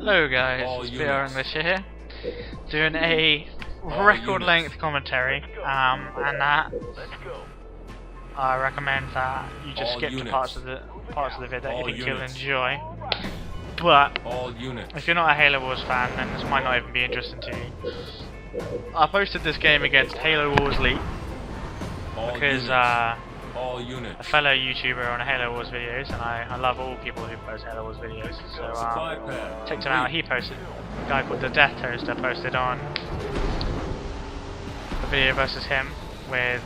Hello guys, it's BR English here, doing a record length commentary, and that I recommend that you just skip to parts of the video that you think you'll enjoy. But if you're not a Halo Wars fan, then this might not even be interesting to you. I posted this game against Halo Wars League because a fellow YouTuber on Halo Wars videos, and I love all people who post Halo Wars videos, so checked him out. He posted, a guy called the Death Toaster posted on a video versus him with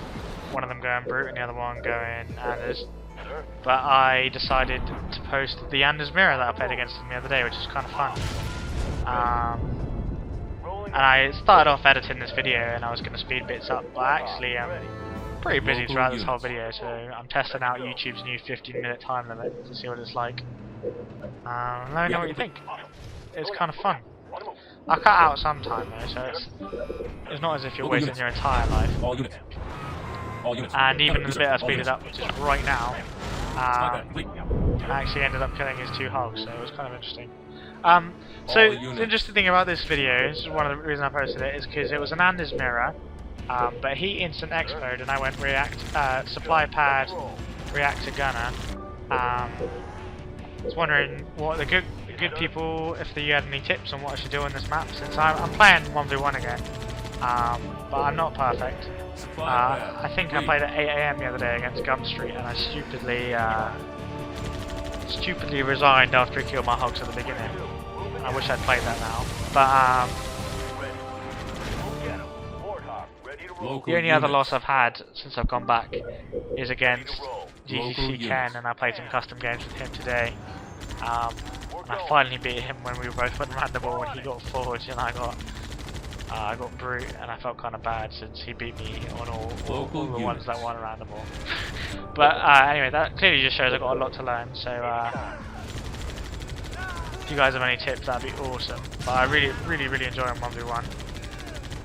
one of them going Brute and the other one going Anders. But I decided to post the Anders Mirror that I played against him the other day, which is kind of fun. And I started off editing this video and I was going to speed bits up, but actually pretty busy throughout this whole video, so I'm testing out YouTube's new 15-minute time limit to see what it's like. Let me know what you think. It's kind of fun. I cut out some time though, so it's not as if you're wasting your entire life. And even the bit I speeded up, which is right now, I actually ended up killing his 2 hogs, so it was kind of interesting. So the interesting thing about this video, is one of the reasons I posted it, is because it was an Anders Mirror. But he instant expoed and I went supply pad, reactor gunner. I was wondering what the good people, if you had any tips on what I should do on this map, since I'm playing 1v1 again, but I'm not perfect. I think I played at 8 AM the other day against Gum Street and I stupidly resigned after he killed my hogs at the beginning. I wish I'd played that now, but the only other loss I've had since I've gone back is against GGC Ken, and I played some custom games with him today. And I finally beat him when we both went randomable when he got Forge and I got Brute, and I felt kind of bad since he beat me on all the ones that won randomable. But anyway, that clearly just shows I've got a lot to learn, so if you guys have any tips, that'd be awesome. But I really enjoy him 1v1.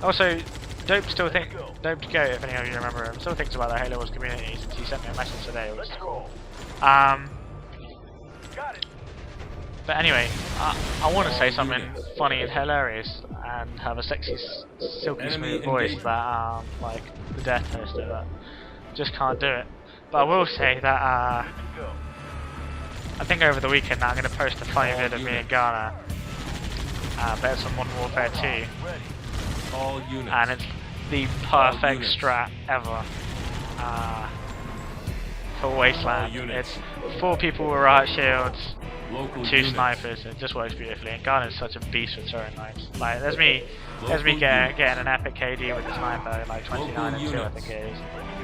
Also, Dope Goat, if any of you remember him, still thinks about the Halo Wars community since he sent me a message today, which is cool. But anyway, I want to say something funny and hilarious and have a sexy, silky smooth voice that like the Death Toaster, but just can't do it. But I will say that I think over the weekend I'm going to post a funny video of me and Ghana, but it's on Modern Warfare 2. And it's the perfect strat ever for Wasteland. It's 4 people with riot shields, 2 snipers. It just works beautifully. And Garner's such a beast with throwing knives. Like there's me getting an epic KD with the sniper, like 29 and 2 I think it is.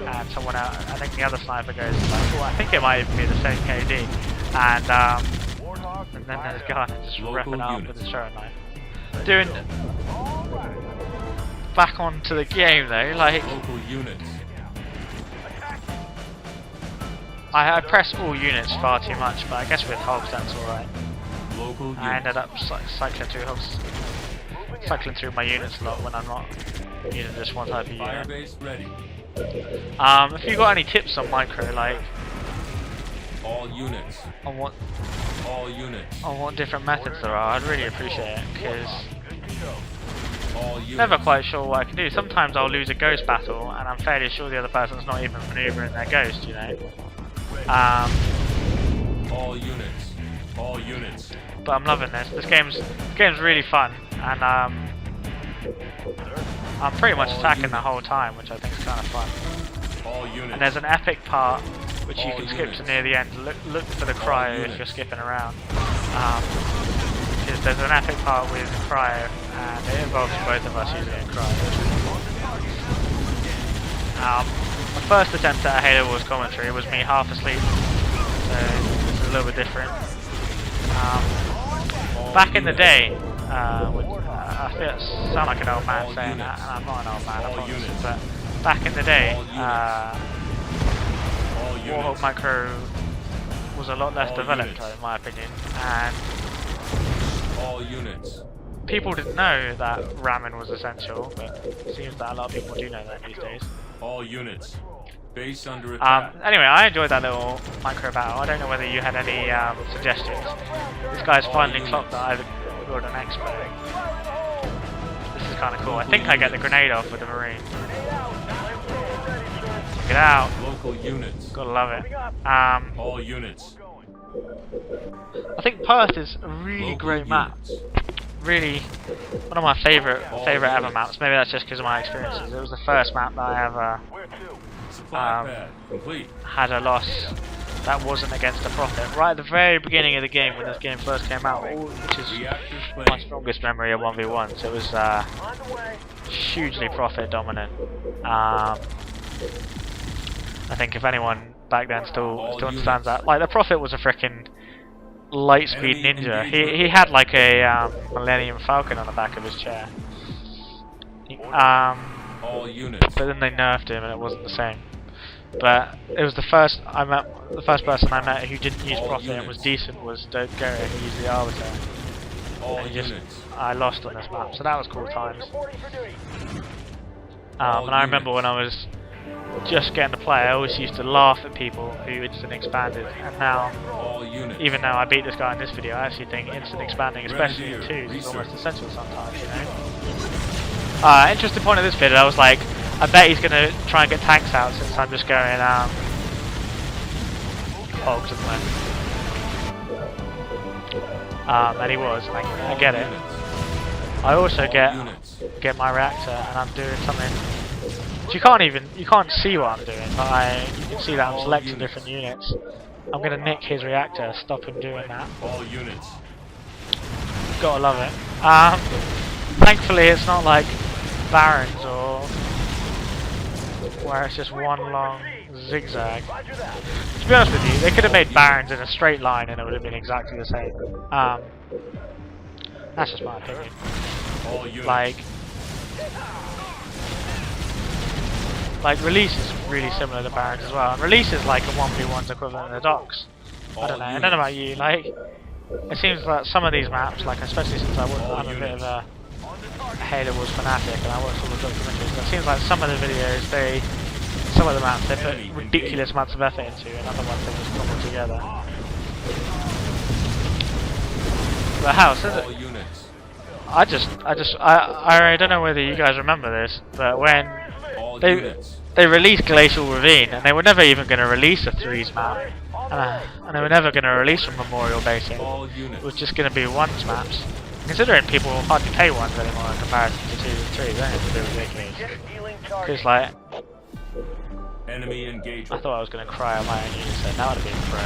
And someone else, I think the other sniper goes like, I think it might even be the same KD. And then there's Garner just ripping up with his throwing knife. Doing back onto the game though, like I press all units far too much, but I guess with hogs that's alright. I ended up cycling through my units a lot when I'm not using just one type of unit. If you got any tips on micro, like on what different methods there are, I'd really appreciate it, because never quite sure what I can do. Sometimes I'll lose a ghost battle and I'm fairly sure the other person's not even manoeuvring their ghost, you know. All units. But I'm loving this. This game's really fun, and I'm pretty much attacking the whole time, which I think is kind of fun. And there's an epic part which you can skip to near the end. Look for the cryo if you're skipping around. Because there's an epic part with cryo, and it involves both of us using a cryo. My first attempt at a Halo Wars commentary was me half asleep, so it's a little bit different. Back in the day, I feel I sound like an old man saying that, and I'm not an old man, I promise, but back in the day, Warhawk Micro was a lot less developed, in my opinion, and people didn't know that ramming was essential, but it seems that a lot of people do know that these days. All units. Base under attack. Anyway, I enjoyed that little micro battle. I don't know whether you had any suggestions. This guy's finally clocked that build an expo. This is kind of cool. I think I get the grenade off with the Marine. Check it out. Local units. Gotta love it. All units. I think Perth is a really great map. Really, one of my favourite ever maps. Maybe that's just because of my experiences. It was the first map that I ever had a loss that wasn't against a Prophet. Right at the very beginning of the game, when this game first came out, which is my strongest memory of 1v1. So it was hugely Prophet dominant. I think if anyone back then still understands that, like the Prophet was a frickin' light speed ninja. He had like a Millennium Falcon on the back of his chair. All units. But then they nerfed him and it wasn't the same. But it was the first person I met who didn't use Prophet and was decent was Dope Gary, who used the Arbiter. And I lost on this map, so that was cool times. And I remember when I was just getting to play, I always used to laugh at people who instant expanded, and now, even though I beat this guy in this video, I actually think instant expanding, especially in 2s, is almost essential sometimes, you know? Interesting point of this video, I was like, I bet he's gonna try and get tanks out since I'm just going hogs at the moment. And he was, and I get it. I also get my reactor, and I'm doing something. You can't see what I'm doing, but you can see that I'm selecting different units. I'm gonna nick his reactor, stop him doing that. All units. Gotta love it. Thankfully it's not like Barons or where it's just one long zigzag. To be honest with you, they could have made Barons in a straight line and it would have been exactly the same. That's just my opinion. All units. Like Release is really similar to Barons as well. And Release is like a 1v1's equivalent in the docks. I don't know about you, like it seems that some of these maps, like especially since I'm a bit of a Halo Wars fanatic and I watch all the documentaries, it seems like some of the videos some of the maps they put ridiculous amounts of effort into and other ones they just cobble together. The house, is it? I don't know whether you guys remember this, but when they released Glacial Ravine, and they were never even going to release a 3s map, and they were never going to release a Memorial Basin. It was just going to be 1s maps. Considering people hardly pay 1s anymore in comparison to 2s and 3s, then it's a bit ridiculous. Because like, enemy engagement. I thought I was going to cry on my own unit, so that would have been pro.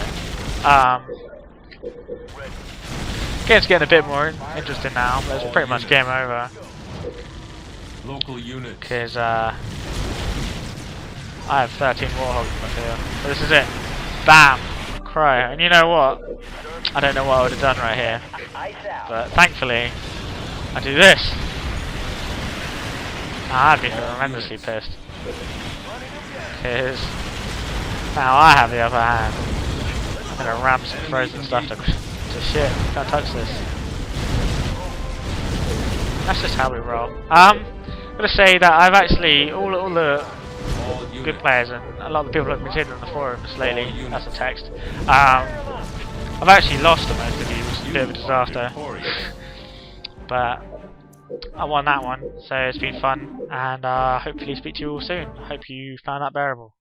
Game's getting a bit more interesting now, but it's pretty much game over. Local unit. Because I have 13 Warhogs in my field. So this is it. Bam! Cry. And you know what? I don't know what I would have done right here. But thankfully, I do this. I've been tremendously pissed. Because now I have the upper hand. I'm going to ram some frozen stuff to shit. Can't touch this. That's just how we roll. I'm going to say that I've actually, all the good players and a lot of the people I've been seeing on the forums lately, that's a text, I've actually lost to most of you, which is a bit of a disaster. But I won that one, so it's been fun, and hopefully speak to you all soon. I hope you found that bearable.